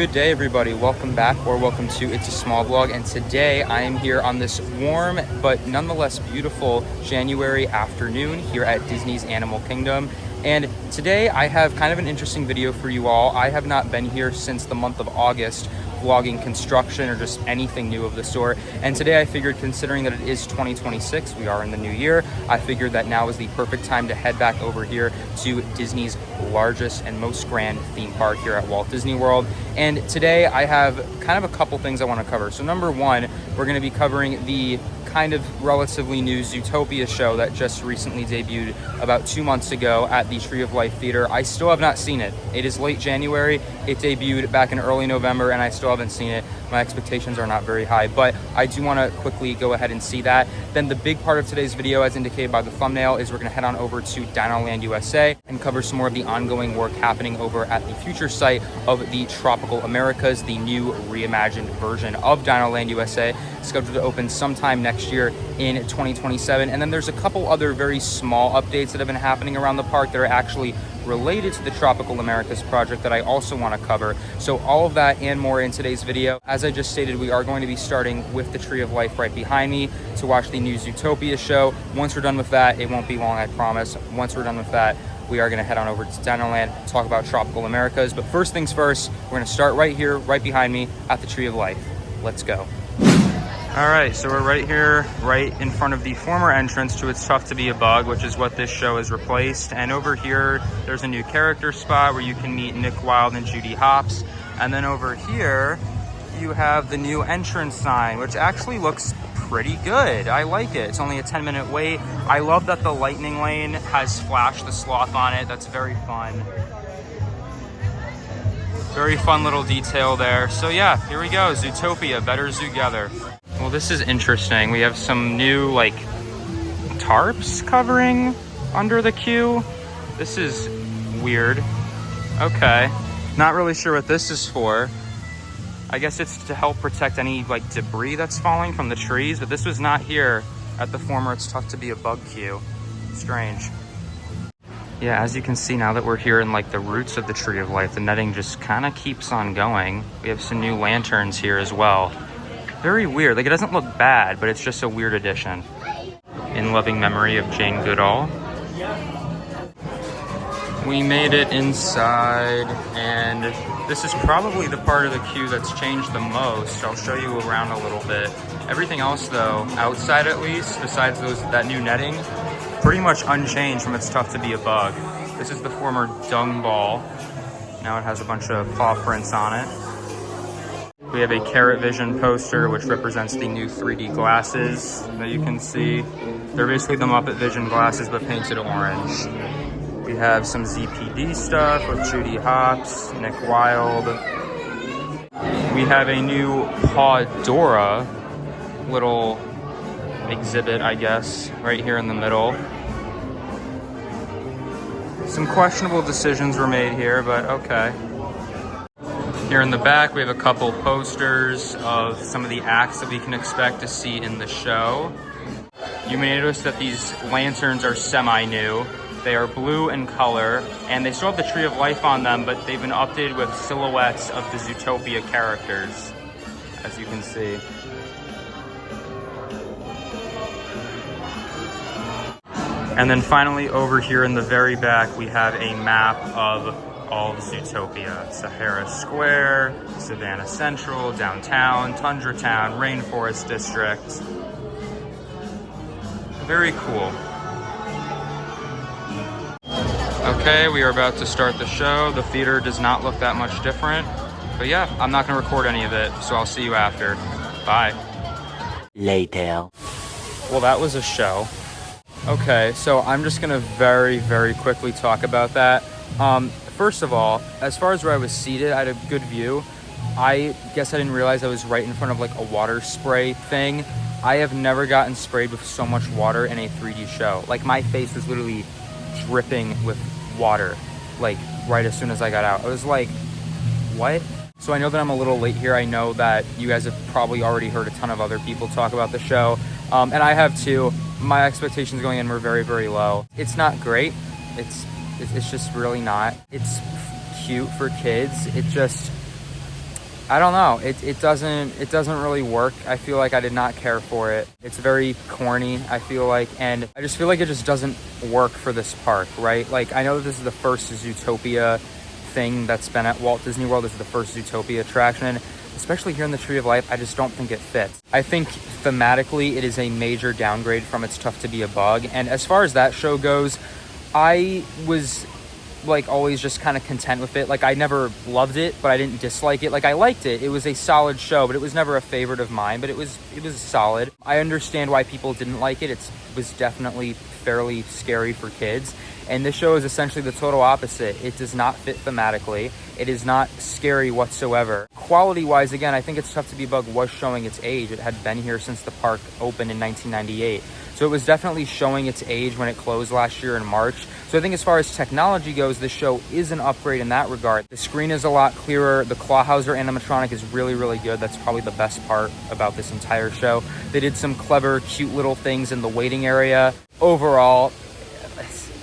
Good day, everybody. Welcome back, or welcome to It's a Small Vlog. And today I am here on this warm but nonetheless beautiful January afternoon here at Disney's Animal Kingdom. And today I have kind of an interesting video for you all. I have not been here since the month of August vlogging construction or just anything new of the sort. And today I figured, considering that it is 2026, we are in the new year, I figured that now is the perfect time to head back over here to Disney's largest and most grand theme park here at Walt Disney World. And today I have kind of a couple things I want to cover. So number one, we're going to be covering the kind of relatively new Zootopia show that just recently debuted about 2 months ago at the Tree of Life Theater. I still have not seen it. It is late January. It debuted back in early November and I still haven't seen it. My expectations are not very high, but I do want to quickly go ahead and see that. Then the big part of today's video, as indicated by the thumbnail, is we're going to head on over to Dinoland U.S.A. and cover some more of the ongoing work happening over at the future site of the Tropical Americas, the new reimagined version of Dinoland U.S.A., scheduled to open sometime next year in 2027. And then there's a couple other very small updates that have been happening around the park that are actually related to the Tropical Americas project that I also want to cover. So all of that and more in today's video. As I just stated, we are going to be starting with the Tree of Life right behind me to watch the new Zootopia show. Once we're done with that, it won't be long, I promise. Once we're done with that, we are going to head on over to Dinoland, talk about Tropical Americas. But first things first, we're going to start right here, right behind me at the Tree of Life. Let's go. All right, so we're right here, right in front of the former entrance to It's Tough to Be a Bug, which is what this show has replaced. And over here, there's a new character spot where you can meet Nick Wilde and Judy Hopps. And then over here, you have the new entrance sign, which actually looks pretty good. I like it. It's only a 10-minute wait. I love that the lightning lane has Flash the Sloth on it. That's very fun. Very fun little detail there. So yeah, here we go. Zootopia, better Zoogether. Well, this is interesting. We have some new like tarps covering under the queue. This is weird. Okay. Not really sure what this is for. I guess it's to help protect any like debris that's falling from the trees, but this was not here at the former It's Tough to Be a Bug queue. Strange. Yeah, as you can see, now that we're here in like the roots of the Tree of Life, the netting just kind of keeps on going. We have some new lanterns here as well. Very weird. Like, it doesn't look bad, but it's just a weird addition. In loving memory of Jane Goodall. We made it inside, and this is probably the part of the queue that's changed the most. I'll show you around a little bit. Everything else, though, outside at least, besides that new netting, pretty much unchanged from It's Tough to Be a Bug. This is the former dung ball. Now it has a bunch of paw prints on it. We have a Carrot Vision poster, which represents the new 3D glasses that you can see. They're basically the Muppet Vision glasses, but painted orange. We have some ZPD stuff with Judy Hopps, Nick Wilde. We have a new Pawdora little exhibit, I guess, right here in the middle. Some questionable decisions were made here, but okay. Here in the back, we have a couple posters of some of the acts that we can expect to see in the show. You may notice that these lanterns are semi-new. They are blue in color, and they still have the Tree of Life on them, but they've been updated with silhouettes of the Zootopia characters, as you can see. And then finally, over here in the very back, we have a map of all of Zootopia. Sahara Square, Savannah Central, Downtown, Tundra Town, Rainforest District. Very cool. Okay, we are about to start the show. The theater does not look that much different. But yeah, I'm not gonna record any of it, so I'll see you after. Bye. Later. Well, that was a show. Okay, so I'm just gonna very, very quickly talk about that. First of all, as far as where I was seated, I had a good view. I guess I didn't realize I was right in front of like a water spray thing. I have never gotten sprayed with so much water in a 3D show. Like, my face was literally dripping with water, like right as soon as I got out. I was like, what? So I know that I'm a little late here. I know that you guys have probably already heard a ton of other people talk about the show. And I have too. My expectations going in were very, very low. It's not great. It's just really not. It's cute for kids. I don't know. It doesn't really work. I feel like I did not care for it. It's very corny, I feel like, and I just feel like it just doesn't work for this park, right? Like, I know that this is the first Zootopia thing that's been at Walt Disney World. This is the first Zootopia attraction, and especially here in the Tree of Life, I just don't think it fits. I think thematically it is a major downgrade from It's Tough to Be a Bug, and as far as that show goes, I was like always just kind of content with it. Like, I never loved it, but I didn't dislike it. Like, I liked it. It was a solid show, but it was never a favorite of mine, but it was solid. I understand why people didn't like it. It was definitely fairly scary for kids, and this show is essentially the total opposite. It does not fit thematically. It is not scary whatsoever. Quality wise, again, I think It's Tough to Be a Bug was showing its age. It had been here since the park opened in 1998. So it was definitely showing its age when it closed last year in March. So I think as far as technology goes, this show is an upgrade in that regard. The screen is a lot clearer. The Clawhauser animatronic is really, really good. That's probably the best part about this entire show. They did some clever, cute little things in the waiting area. Overall,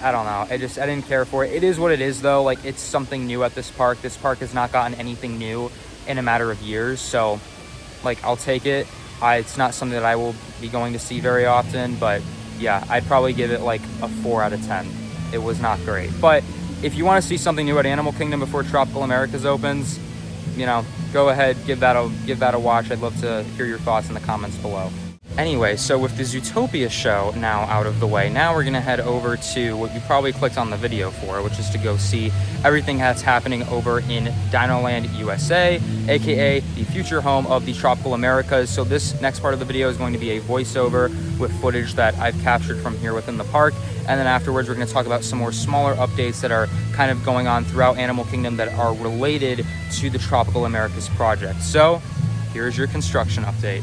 I don't know. I didn't care for it. It is what it is, though. Like, it's something new at this park. This park has not gotten anything new in a matter of years. So, like, I'll take it. It's not something that I will be going to see very often, but yeah, I'd probably give it like a 4 out of 10. It was not great. But if you want to see something new at Animal Kingdom before Tropical Americas opens, you know, go ahead, give that a watch. I'd love to hear your thoughts in the comments below. Anyway, so with the Zootopia show now out of the way, now we're going to head over to what you probably clicked on the video for, which is to go see everything that's happening over in Dinoland USA, aka the future home of the Tropical Americas. So this next part of the video is going to be a voiceover with footage that I've captured from here within the park. And then afterwards, we're going to talk about some more smaller updates that are kind of going on throughout Animal Kingdom that are related to the Tropical Americas project. So here's your construction update.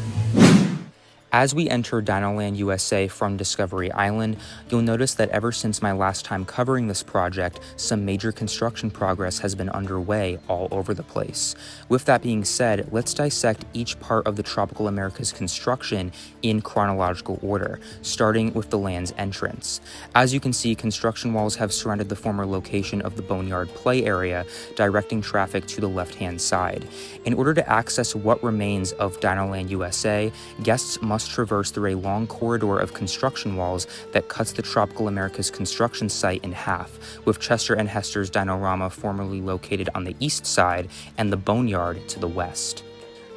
As we enter Dinoland USA from Discovery Island, you'll notice that ever since my last time covering this project, some major construction progress has been underway all over the place. With that being said, let's dissect each part of the Tropical Americas construction in chronological order, starting with the land's entrance. As you can see, construction walls have surrounded the former location of the Boneyard Play area, directing traffic to the left-hand side. In order to access what remains of Dinoland USA, guests must traverse through a long corridor of construction walls that cuts the Tropical Americas construction site in half, with Chester and Hester's Dinorama formerly located on the east side and the Boneyard to the west.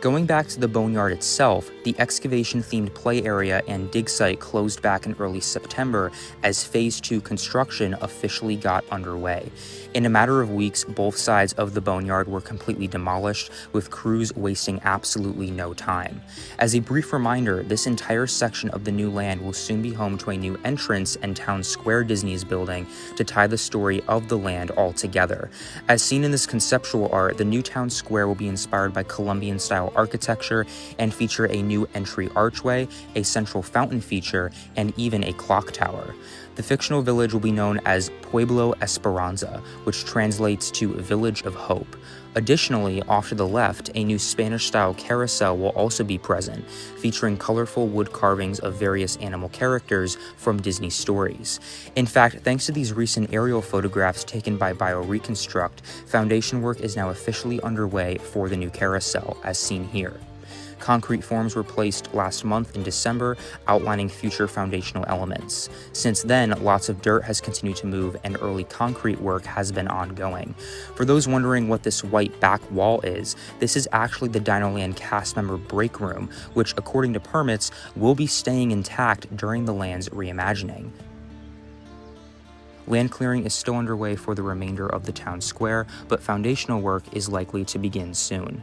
Going back to the Boneyard itself, the excavation-themed play area and dig site closed back in early September as Phase 2 construction officially got underway. In a matter of weeks, both sides of the Boneyard were completely demolished, with crews wasting absolutely no time. As a brief reminder, this entire section of the new land will soon be home to a new entrance and town square Disney is building to tie the story of the land all together. As seen in this conceptual art, the new town square will be inspired by Colombian-style architecture and feature a new entry archway, a central fountain feature, and even a clock tower. The fictional village will be known as Pueblo Esperanza, which translates to Village of Hope. Additionally, off to the left, a new Spanish-style carousel will also be present, featuring colorful wood carvings of various animal characters from Disney stories. In fact, thanks to these recent aerial photographs taken by BioReconstruct, foundation work is now officially underway for the new carousel, as seen here. Concrete forms were placed last month in December, outlining future foundational elements. Since then, lots of dirt has continued to move and early concrete work has been ongoing. For those wondering what this white back wall is, this is actually the Dinoland cast member break room, which, according to permits, will be staying intact during the land's reimagining. Land clearing is still underway for the remainder of the town square, but foundational work is likely to begin soon.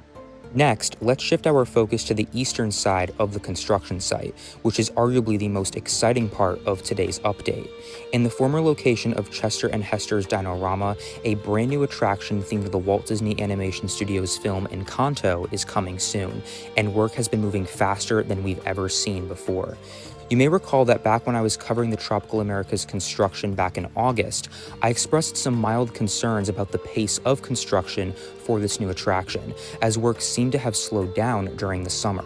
Next, let's shift our focus to the eastern side of the construction site, which is arguably the most exciting part of today's update. In the former location of Chester and Hester's Dinorama, a brand new attraction themed to the Walt Disney Animation Studios film ENCANTO is coming soon, and work has been moving faster than we've ever seen before. You may recall that back when I was covering the Tropical Americas construction back in August, I expressed some mild concerns about the pace of construction for this new attraction, as work seemed to have slowed down during the summer.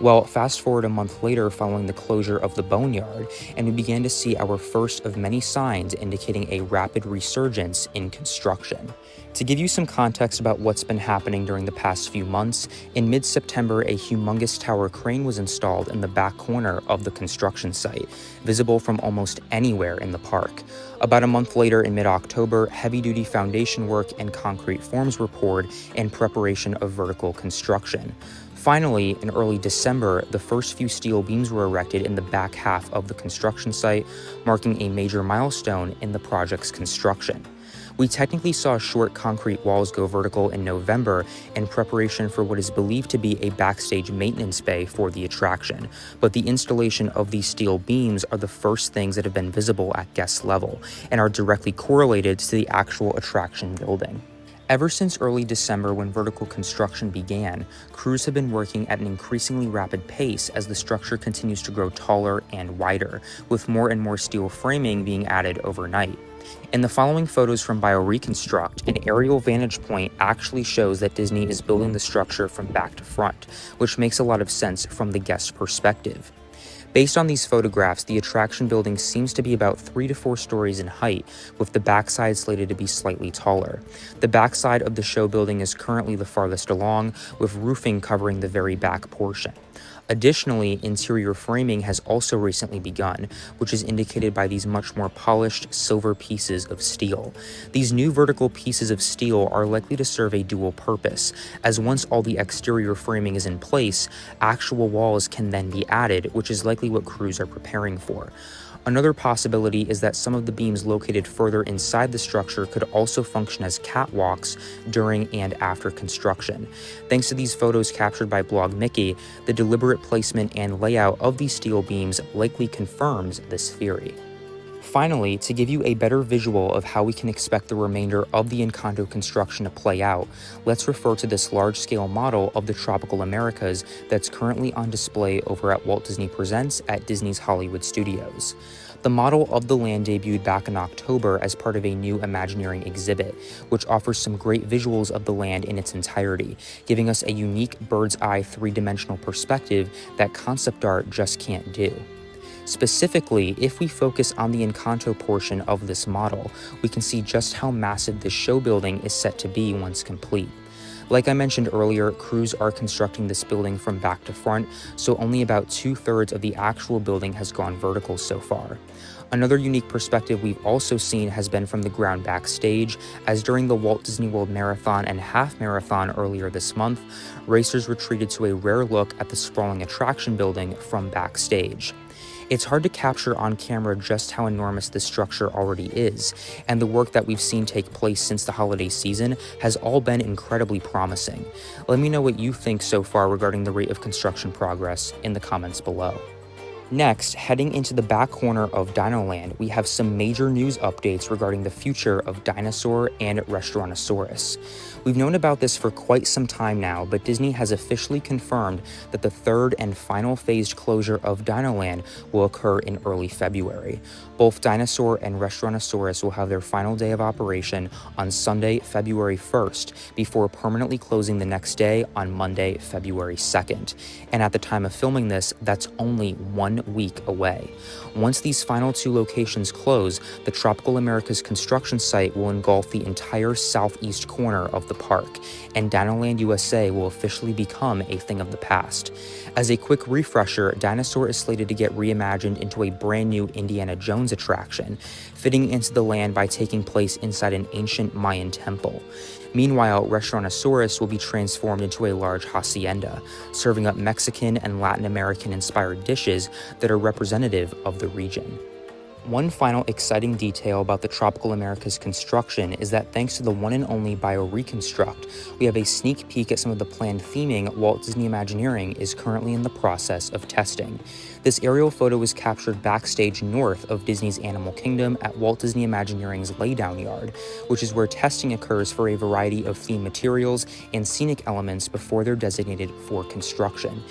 Well, fast forward a month later following the closure of the boneyard, and we began to see our first of many signs indicating a rapid resurgence in construction. To give you some context about what's been happening during the past few months, in mid-September, a humongous tower crane was installed in the back corner of the construction site, visible from almost anywhere in the park. About a month later, in mid-October, heavy-duty foundation work and concrete forms were poured in preparation of vertical construction. Finally, in early December, the first few steel beams were erected in the back half of the construction site, marking a major milestone in the project's construction. We technically saw short concrete walls go vertical in November in preparation for what is believed to be a backstage maintenance bay for the attraction, but the installation of these steel beams are the first things that have been visible at guest level and are directly correlated to the actual attraction building. Ever since early December, when vertical construction began, crews have been working at an increasingly rapid pace as the structure continues to grow taller and wider, with more and more steel framing being added overnight. In the following photos from BioReconstruct, an aerial vantage point actually shows that Disney is building the structure from back to front, which makes a lot of sense from the guest perspective. Based on these photographs, the attraction building seems to be about 3 to 4 stories in height, with the backside slated to be slightly taller. The backside of the show building is currently the farthest along, with roofing covering the very back portion. Additionally, interior framing has also recently begun, which is indicated by these much more polished silver pieces of steel. These new vertical pieces of steel are likely to serve a dual purpose, as once all the exterior framing is in place, actual walls can then be added, which is likely what crews are preparing for. Another possibility is that some of the beams located further inside the structure could also function as catwalks during and after construction. Thanks to these photos captured by Blog Mickey, the deliberate placement and layout of these steel beams likely confirms this theory. Finally, to give you a better visual of how we can expect the remainder of the ENCANTO construction to play out, let's refer to this large-scale model of the Tropical Americas that's currently on display over at Walt Disney Presents at Disney's Hollywood Studios. The model of the land debuted back in October as part of a new Imagineering exhibit, which offers some great visuals of the land in its entirety, giving us a unique bird's-eye three-dimensional perspective that concept art just can't do. Specifically, if we focus on the ENCANTO portion of this model, we can see just how massive this show building is set to be once complete. Like I mentioned earlier, crews are constructing this building from back to front, so only about 2/3 of the actual building has gone vertical so far. Another unique perspective we've also seen has been from the ground backstage, as during the Walt Disney World Marathon and Half Marathon earlier this month, racers were treated to a rare look at the sprawling attraction building from backstage. It's hard to capture on camera just how enormous this structure already is, and the work that we've seen take place since the holiday season has all been incredibly promising. Let me know what you think so far regarding the rate of construction progress in the comments below. Next, heading into the back corner of Dinoland, we have some major news updates regarding the future of Dinosaur and Restaurantosaurus. We've known about this for quite some time now, but Disney has officially confirmed that the third and final phased closure of Dinoland will occur in early February. Both Dinosaur and Restaurantosaurus will have their final day of operation on Sunday, February 1st, before permanently closing the next day on Monday, February 2nd. And at the time of filming this, that's only 1 week away. Once these final 2 locations close, the Tropical Americas construction site will engulf the entire southeast corner of the park, and Dinoland U.S.A. will officially become a thing of the past. As a quick refresher, Dinosaur is slated to get reimagined into a brand new Indiana Jones attraction, fitting into the land by taking place inside an ancient Mayan temple. Meanwhile, Restaurantosaurus will be transformed into a large hacienda, serving up Mexican and Latin American-inspired dishes that are representative of the region. One final exciting detail about the Tropical Americas construction is that thanks to the one and only BioReconstruct, we have a sneak peek at some of the planned theming Walt Disney Imagineering is currently in the process of testing. This aerial photo was captured backstage north of Disney's Animal Kingdom at Walt Disney Imagineering's laydown yard, which is where testing occurs for a variety of theme materials and scenic elements before they're designated for construction.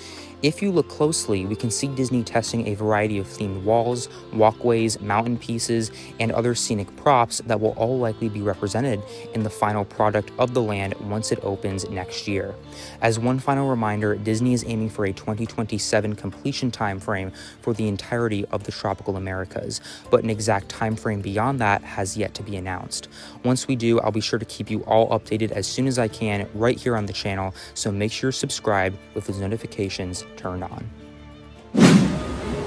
If you look closely, we can see Disney testing a variety of themed walls, walkways, mountain pieces, and other scenic props that will all likely be represented in the final product of the land once it opens next year. As one final reminder, Disney is aiming for a 2027 completion timeframe for the entirety of the tropical Americas, but an exact timeframe beyond that has yet to be announced. Once we do, I'll be sure to keep you all updated as soon as I can right here on the channel, so make sure you're subscribed with those notifications turned on.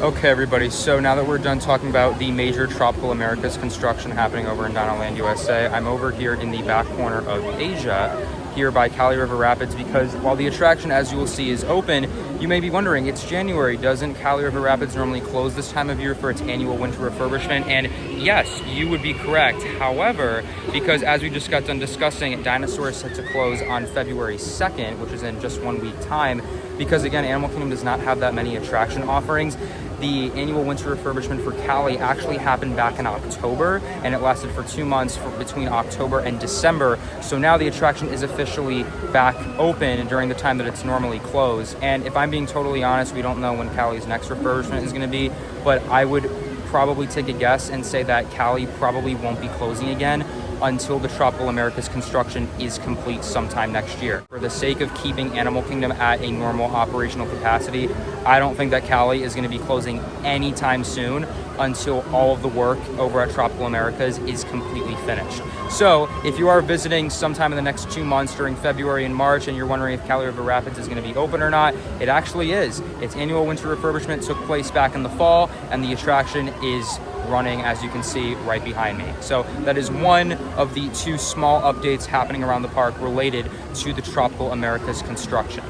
Okay, everybody, so now that we're done talking about the major tropical Americas construction happening over in Dinoland U.S.A, I'm over here in the back corner of Asia, here by Kali River Rapids, because while the attraction, as you will see, is open, you may be wondering, it's January, doesn't Kali River Rapids normally close this time of year for its annual winter refurbishment? And yes, you would be correct. However, because as we just got done discussing, Dinosaur is set to close on February 2nd, which is in just 1 week time, because again, Animal Kingdom does not have that many attraction offerings. The annual winter refurbishment for Cali actually happened back in October, and it lasted for 2 months between October and December. So now the attraction is officially back open during the time that it's normally closed. And if I'm being totally honest, we don't know when Cali's next refurbishment is going to be, but I would probably take a guess and say that Cali probably won't be closing again until the Tropical Americas construction is complete sometime next year. For the sake of keeping Animal Kingdom at a normal operational capacity, I don't think that Cali is going to be closing anytime soon until all of the work over at Tropical Americas is completely finished. So if you are visiting sometime in the next 2 months during February and March and you're wondering if Kali River Rapids is going to be open or not, it actually is. Its annual winter refurbishment took place back in the fall, and the attraction is running, as you can see right behind me. So that is one of the 2 small updates happening around the park related to the Tropical Americas construction.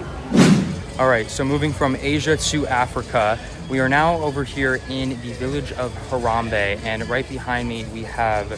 All right, so moving from Asia to Africa, we are now over here in the village of Harambe, and right behind me we have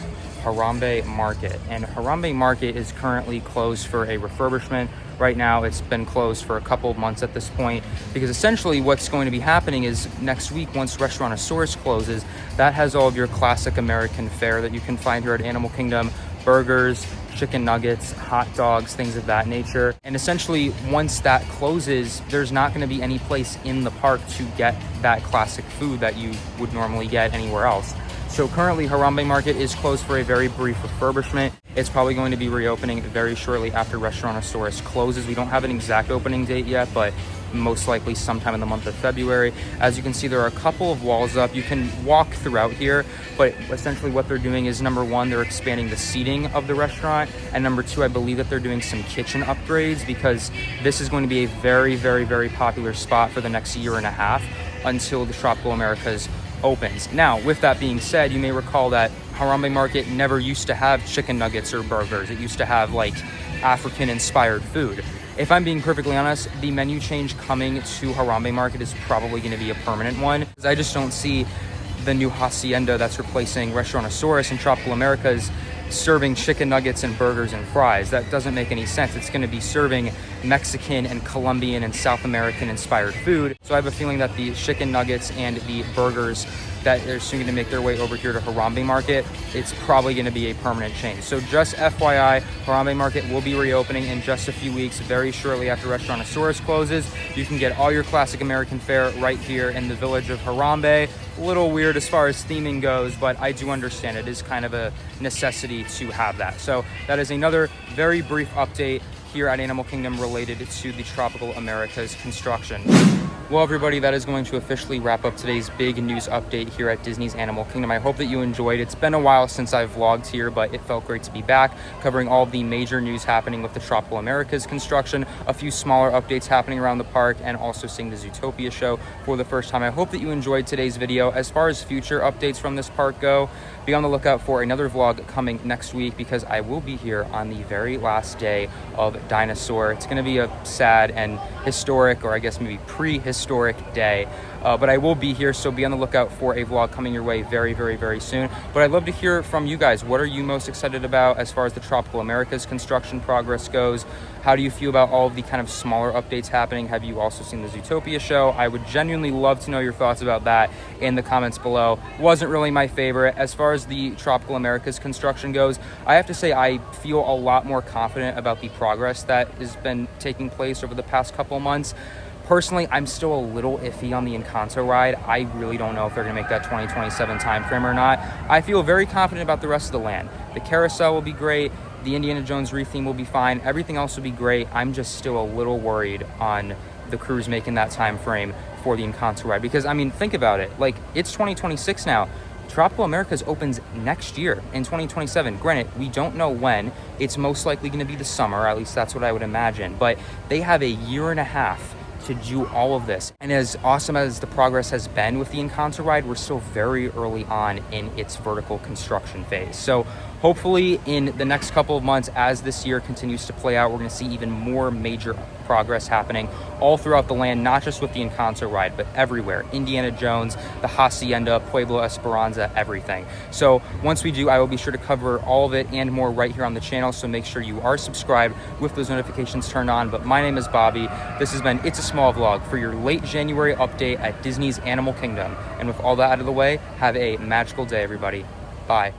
Harambe Market. And Harambe Market is currently closed for a refurbishment. Right now it's been closed for a couple of months at this point, because essentially what's going to be happening is next week, once Restaurantosaurus closes, that has all of your classic American fare that you can find here at Animal Kingdom: burgers, chicken nuggets, hot dogs, things of that nature. And essentially once that closes, there's not going to be any place in the park to get that classic food that you would normally get anywhere else. So currently Harambe Market is closed for a very brief refurbishment. It's probably going to be reopening very shortly after Restaurantosaurus closes. We don't have an exact opening date yet, but most likely sometime in the month of February. As you can see, there are a couple of walls up. You can walk throughout here, but essentially what they're doing is, number one, they're expanding the seating of the restaurant, and number two, I believe that they're doing some kitchen upgrades, because this is going to be a very, very, very popular spot for the next year and a half until the Tropical Americas opens. Now, with that being said, you may recall that Harambe Market never used to have chicken nuggets or burgers. It used to have like African inspired food. If I'm being perfectly honest, the menu change coming to Harambe Market is probably going to be a permanent one. I just don't see the new hacienda that's replacing Restaurantosaurus and Tropical Americas serving chicken nuggets and burgers and fries. That doesn't make any sense. It's going to be serving Mexican and Colombian and South American inspired food. So I have a feeling that the chicken nuggets and the burgers that are soon going to make their way over here to Harambe Market, it's probably going to be a permanent change. So just FYI, Harambe Market will be reopening in just a few weeks, very shortly after Restaurantosaurus closes. You can get all your classic American fare right here in the village of Harambe. A little weird as far as theming goes, but I do understand it is kind of a necessity to have that. So that is another very brief update here at Animal Kingdom related to the Tropical Americas construction. Well, everybody, that is going to officially wrap up today's big news update here at Disney's Animal Kingdom. I hope that you enjoyed. It's been a while since I've vlogged here, but it felt great to be back, covering all of the major news happening with the Tropical Americas construction, a few smaller updates happening around the park, and also seeing the Zootopia show for the first time. I hope that you enjoyed today's video. As far as future updates from this park go, be on the lookout for another vlog coming next week, because I will be here on the very last day of Dinosaur. It's going to be a sad and historic, or I guess maybe prehistoric historic day. But I will be here, so be on the lookout for a vlog coming your way very, very, very soon. But I'd love to hear from you guys. What are you most excited about as far as the Tropical Americas construction progress goes? How do you feel about all of the kind of smaller updates happening? Have you also seen the Zootopia show? I would genuinely love to know your thoughts about that in the comments below. Wasn't really my favorite. As far as the Tropical Americas construction goes, I have to say I feel a lot more confident about the progress that has been taking place over the past couple months. Personally, I'm still a little iffy on the ENCANTO ride. I really don't know if they're going to make that 2027 timeframe or not. I feel very confident about the rest of the land. The carousel will be great. The Indiana Jones retheme will be fine. Everything else will be great. I'm just still a little worried on the crews making that time frame for the ENCANTO ride. Because, I mean, think about it. Like, it's 2026 now. Tropical Americas opens next year in 2027. Granted, we don't know when. It's most likely going to be the summer. At least that's what I would imagine. But they have a year and a half to do all of this. And as awesome as the progress has been with the ENCANTO ride, we're still very early on in its vertical construction phase. So hopefully in the next couple of months, as this year continues to play out, we're going to see even more major progress happening all throughout the land, not just with the ENCANTO ride, but everywhere. Indiana Jones, the Hacienda, Pueblo Esperanza, everything. So once we do, I will be sure to cover all of it and more right here on the channel. So make sure you are subscribed with those notifications turned on. But my name is Bobby. This has been It's a Small Vlog for your late January update at Disney's Animal Kingdom. And with all that out of the way, have a magical day, everybody. Bye.